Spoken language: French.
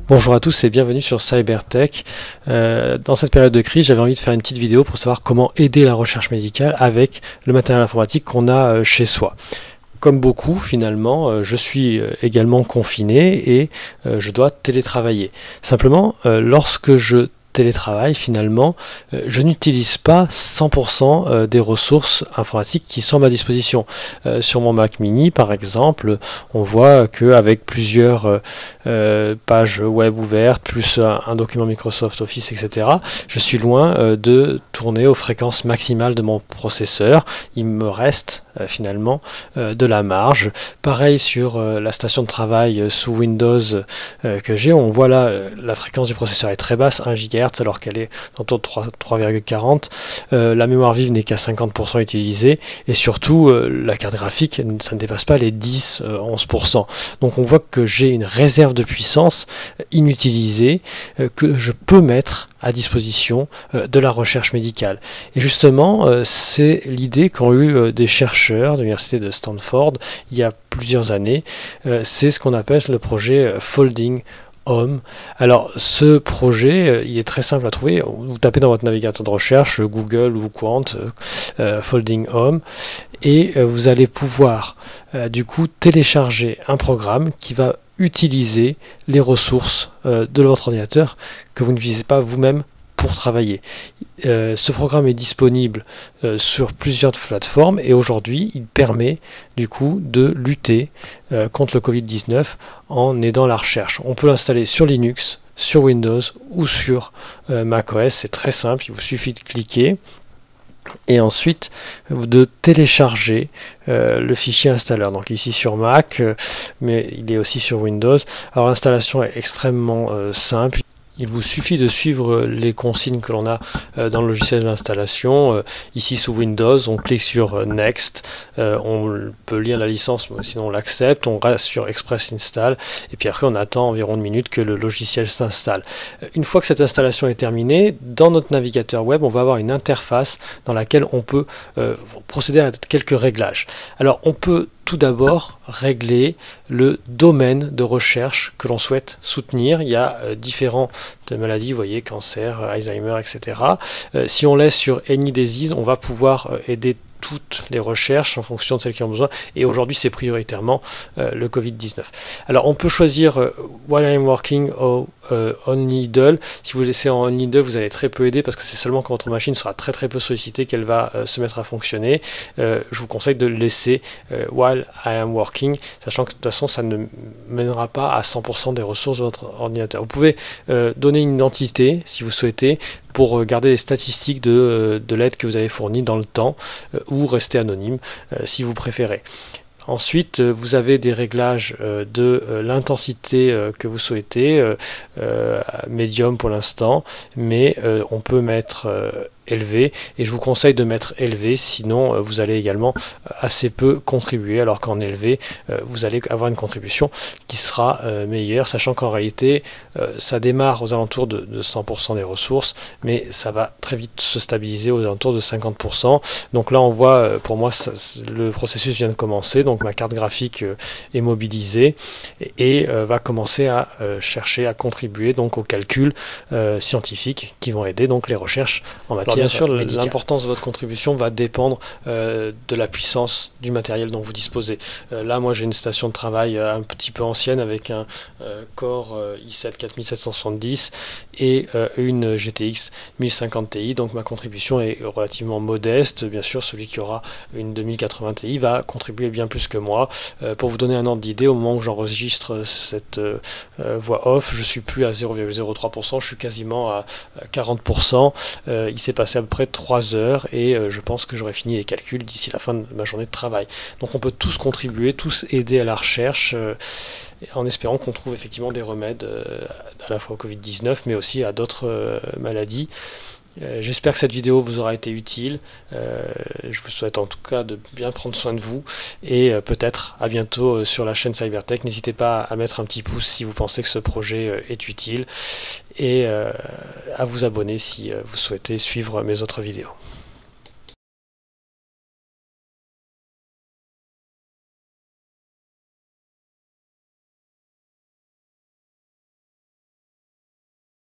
Bonjour à tous et bienvenue sur Cybertech. Dans cette période de crise, j'avais envie de faire une petite vidéo pour savoir comment aider la recherche médicale avec le matériel informatique qu'on a chez soi. Comme beaucoup, finalement, je suis également confiné et je dois télétravailler. Simplement, lorsque je télétravail, finalement, je n'utilise pas 100% des ressources informatiques qui sont à ma disposition. Sur mon Mac mini, par exemple, on voit qu'avec plusieurs pages web ouvertes, plus un document Microsoft Office, etc., je suis loin de tourner aux fréquences maximales de mon processeur. Il me reste finalement de la marge. Pareil sur la station de travail sous Windows que j'ai, on voit là la fréquence du processeur est très basse, 1 GHz, alors qu'elle est autour de 3,40. La mémoire vive n'est qu'à 50% utilisée, et surtout la carte graphique, ça ne dépasse pas les 10-11%. Donc on voit que j'ai une réserve de puissance inutilisée que je peux mettre à disposition de la recherche médicale. Et justement, c'est l'idée qu'ont eu des chercheurs de l'université de Stanford il y a plusieurs années. C'est ce qu'on appelle le projet Folding Home. Alors ce projet, il est très simple à trouver. Vous tapez dans votre navigateur de recherche Google ou Quant Folding Home et vous allez pouvoir du coup télécharger un programme qui va utiliser les ressources de votre ordinateur que vous n'utilisez pas vous-même pour travailler. Ce programme est disponible sur plusieurs plateformes et aujourd'hui il permet du coup de lutter contre le Covid-19 en aidant la recherche. On peut l'installer sur Linux, sur Windows ou sur macOS. C'est très simple, il vous suffit de cliquer et ensuite de télécharger le fichier installeur. Donc ici sur Mac, mais il est aussi sur Windows. Alors l'installation est extrêmement simple. Il vous suffit de suivre les consignes que l'on a dans le logiciel d'installation. Ici sous Windows, on clique sur Next, on peut lire la licence, sinon on l'accepte, on reste sur Express Install, et puis après on attend environ une minute que le logiciel s'installe. Une fois que cette installation est terminée, dans notre navigateur web, on va avoir une interface dans laquelle on peut procéder à quelques réglages. Alors on peut tout d'abord régler le domaine de recherche que l'on souhaite soutenir. Il y a différentes maladies, vous voyez, cancer, Alzheimer, etc. Si on laisse sur Any Disease, on va pouvoir aider toutes les recherches en fonction de celles qui ont besoin, et aujourd'hui c'est prioritairement le Covid-19. Alors on peut choisir While I'm Working ou On Needle. Si vous laissez en On Needle, vous allez très peu aider parce que c'est seulement quand votre machine sera très peu sollicitée qu'elle va se mettre à fonctionner. Je vous conseille de le laisser While I am Working, sachant que de toute façon ça ne mènera pas à 100% des ressources de votre ordinateur. Vous pouvez donner une identité si vous souhaitez pour garder les statistiques de l'aide que vous avez fournie dans le temps, ou rester anonyme si vous préférez. Ensuite, vous avez des réglages de l'intensité que vous souhaitez, médium pour l'instant, mais on peut mettre élevé, et je vous conseille de mettre élevé, sinon vous allez également assez peu contribuer, alors qu'en élevé vous allez avoir une contribution qui sera meilleure, sachant qu'en réalité ça démarre aux alentours de 100% des ressources, mais ça va très vite se stabiliser aux alentours de 50%. Donc là on voit, pour moi le processus vient de commencer, donc ma carte graphique est mobilisée et va commencer à chercher à contribuer donc aux calculs scientifiques qui vont aider donc les recherches en matière. Alors bien sûr, l'importance de votre contribution va dépendre de la puissance du matériel dont vous disposez. Là, moi, j'ai une station de travail un petit peu ancienne avec un Core i7 4770 et une GTX 1050 Ti. Donc ma contribution est relativement modeste. Bien sûr, celui qui aura une 2080 Ti va contribuer bien plus que moi. Pour vous donner un ordre d'idée, au moment où j'enregistre cette voix off, je suis plus à 0,03%, je suis quasiment à 40%. Il s'est passé à peu près 3 heures et je pense que j'aurai fini les calculs d'ici la fin de ma journée de travail. Donc on peut tous contribuer, tous aider à la recherche en espérant qu'on trouve effectivement des remèdes à la fois au Covid-19 mais aussi à d'autres maladies. J'espère que cette vidéo vous aura été utile. Je vous souhaite en tout cas de bien prendre soin de vous et peut-être à bientôt sur la chaîne Cybertech. N'hésitez pas à mettre un petit pouce si vous pensez que ce projet est utile et à vous abonner si vous souhaitez suivre mes autres vidéos.